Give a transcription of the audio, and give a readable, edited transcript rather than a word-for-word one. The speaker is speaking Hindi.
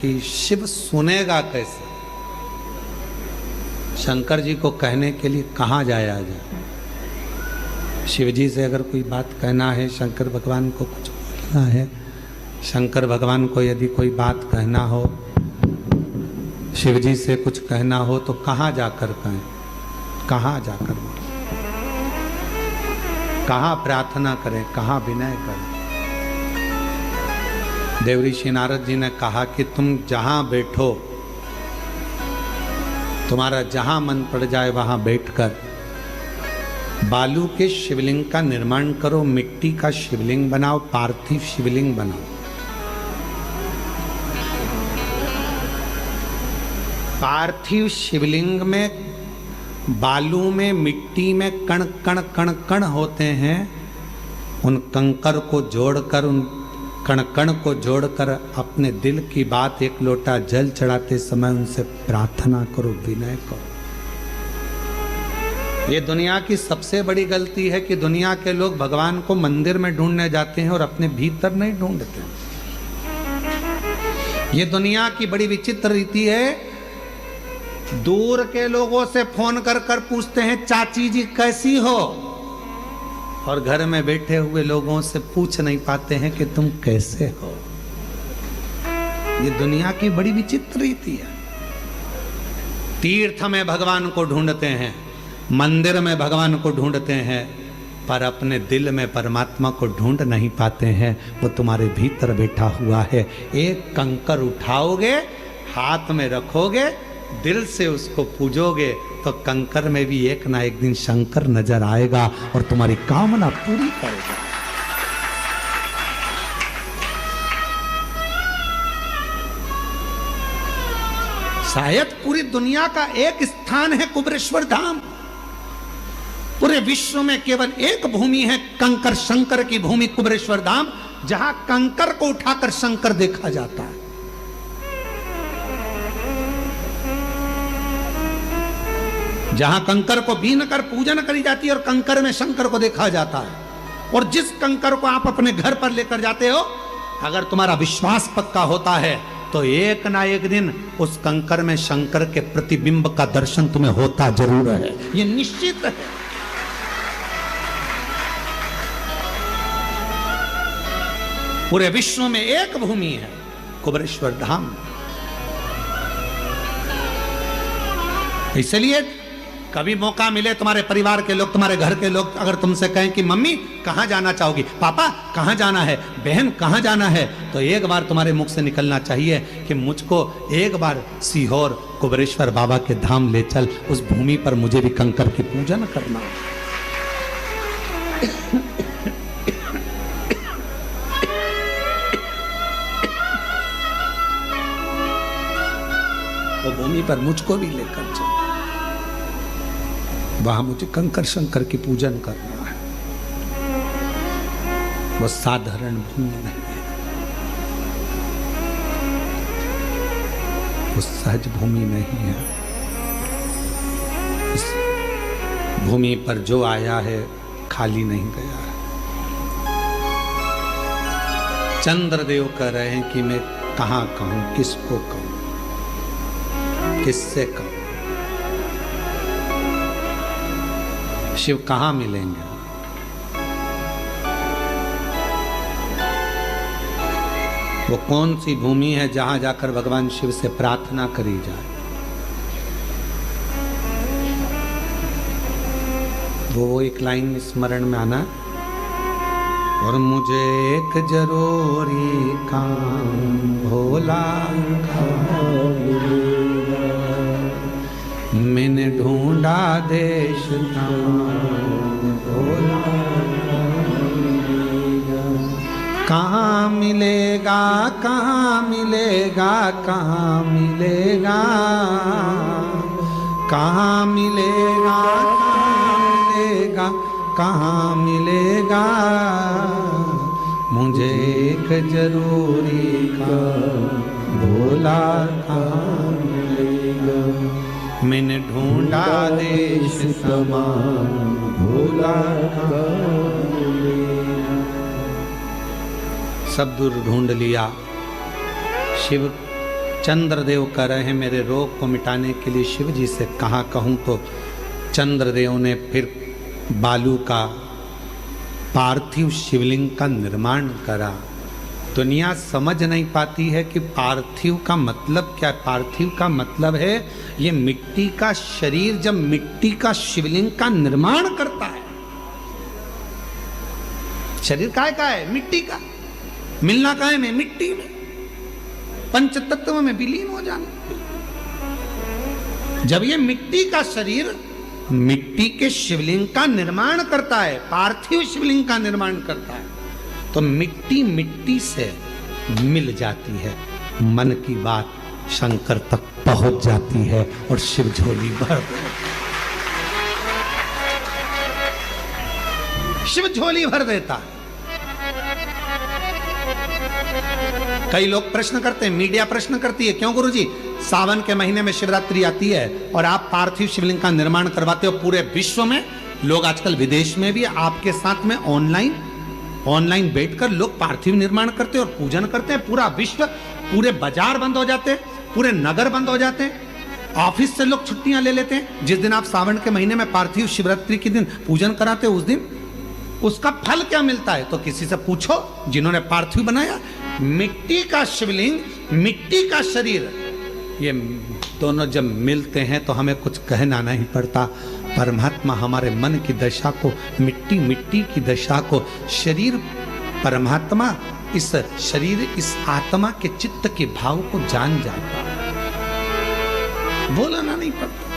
कि शिव सुनेगा कैसे। शंकर जी को कहने के लिए कहाँ जाया जाए। शिव जी से अगर कोई बात कहना है, शंकर भगवान को कुछ बोलना है, शंकर भगवान को यदि कोई बात कहना हो, शिव जी से कुछ कहना हो तो कहाँ जाकर कहें, कहाँ जाकर बोलें, कहाँ प्रार्थना करें, कहाँ विनय करें। देवऋषि नारद जी ने कहा कि तुम जहां बैठो, तुम्हारा जहां मन पड़ जाए वहां बैठकर बालू के शिवलिंग का निर्माण करो, मिट्टी का शिवलिंग बनाओ, पार्थिव शिवलिंग बनाओ। पार्थिव शिवलिंग में बालू में मिट्टी में कण कण कण कण होते हैं। उन कंकर को जोड़कर, उन कण कण को जोड़कर अपने दिल की बात एक लोटा जल चढ़ाते समय उनसे प्रार्थना करो, विनय करो। ये दुनिया की सबसे बड़ी गलती है कि दुनिया के लोग भगवान को मंदिर में ढूंढने जाते हैं और अपने भीतर नहीं ढूंढते। ये दुनिया की बड़ी विचित्र रीति है। दूर के लोगों से फोन कर कर पूछते हैं चाची जी कैसी हो, और घर में बैठे हुए लोगों से पूछ नहीं पाते हैं कि तुम कैसे हो। ये दुनिया की बड़ी विचित्र रीति है। तीर्थ में भगवान को ढूंढते हैं, मंदिर में भगवान को ढूंढते हैं, पर अपने दिल में परमात्मा को ढूंढ नहीं पाते हैं। वो तुम्हारे भीतर बैठा हुआ है। एक कंकर उठाओगे, हाथ में रखोगे, दिल से उसको पूजोगे तो कंकर में भी एक ना एक दिन शंकर नजर आएगा और तुम्हारी कामना पूरी करेगा। शायद पूरी दुनिया का एक स्थान है कुबेरेश्वर धाम। पूरे विश्व में केवल एक भूमि है, कंकर शंकर की भूमि कुबेरेश्वर धाम, जहां कंकर को उठाकर शंकर देखा जाता है। जहां कंकर को बीन कर पूजन करी जाती है और कंकर में शंकर को देखा जाता है। और जिस कंकर को आप अपने घर पर लेकर जाते हो, अगर तुम्हारा विश्वास पक्का होता है तो एक ना एक दिन उस कंकर में शंकर के प्रतिबिंब का दर्शन तुम्हें होता जरूर है। ये निश्चित है। पूरे विश्व में एक भूमि है, कुबेरेश्वर धाम। इसलिए कभी मौका मिले, तुम्हारे परिवार के लोग, तुम्हारे घर के लोग अगर तुमसे कहें कि मम्मी कहाँ जाना चाहोगी, पापा कहाँ जाना है, बहन कहाँ जाना है, तो एक बार तुम्हारे मुख से निकलना चाहिए कि मुझको एक बार सीहोर कुबेरेश्वर बाबा के धाम ले चल, उस भूमि पर मुझे भी कंकर की पूजन करना। वो भूमि पर मुझको भी लेकर चल, वहां मुझे कंकर शंकर की पूजन करना है। वो साधारण भूमि नहीं है, वो सहज भूमि नहीं है। इस भूमि पर जो आया है खाली नहीं गया है। चंद्रदेव कह रहे हैं कि मैं कहाँ कहूं, किसको कहूं, किससे कहूं। शिव कहाँ मिलेंगे? वो कौन सी भूमि है जहां जाकर भगवान शिव से प्रार्थना करी जाए? वो एक लाइन स्मरण में आना, और मुझे एक जरूरी काम भोला मैंने ढूंढा देश भोला, कहाँ मिलेगा, कहाँ मिलेगा, कहाँ मिलेगा, कहाँ मिलेगा, कहाँ मिलेगा, कहाँ मिलेगा, मुझे एक जरूरी काम भोला कहाँ मिलेगा, मैंने ढूंढा देश समान भोला कहाँ मिलेगा। सब दूर ढूंढ लिया, शिव चंद्रदेव कह रहे हैं मेरे रोग को मिटाने के लिए शिव जी से कहाँ कहूँ, तो चंद्रदेव ने फिर बालू का पार्थिव शिवलिंग का निर्माण करा। दुनिया समझ नहीं पाती है कि पार्थिव का मतलब क्या है। पार्थिव का मतलब है ये मिट्टी का शरीर जब मिट्टी का शिवलिंग का निर्माण करता है। शरीर काय का है? मिट्टी का। मिलना काय में? मिट्टी में। पंच तत्व में विलीन हो जाना। जब ये मिट्टी का शरीर मिट्टी के शिवलिंग का निर्माण करता है, पार्थिव शिवलिंग का निर्माण करता है, तो मिट्टी मिट्टी से मिल जाती है। मन की बात शंकर तक पहुंच जाती है और शिव झोली भर शिव झोली भर देता है। कई लोग प्रश्न करते हैं, मीडिया प्रश्न करती है, क्यों गुरुजी सावन के महीने में शिवरात्रि आती है और आप पार्थिव शिवलिंग का निर्माण करवाते हो। पूरे विश्व में लोग, आजकल विदेश में भी आपके साथ में ऑनलाइन बैठकर लोग पार्थिव निर्माण करते हैं और पूजन करते हैं। पूरा विश्व, पूरे बाजार बंद हो जाते हैं, पूरे नगर बंद हो जाते हैं, ऑफिस से लोग छुट्टियां ले लेते हैं। जिस दिन आप सावन के महीने में पार्थिव शिवरात्रि के दिन पूजन कराते हो, उस दिन उसका फल क्या मिलता है? तो किसी से पूछो जिन्होंने पार्थिव बनाया। मिट्टी का शिवलिंग, मिट्टी का शरीर, ये दोनों जब मिलते हैं तो हमें कुछ कहना नहीं पड़ता। परमात्मा हमारे मन की दशा को, मिट्टी मिट्टी की दशा को, शरीर परमात्मा इस शरीर, इस आत्मा के चित्त के भाव को जान जाता है। बोलना नहीं पड़ता।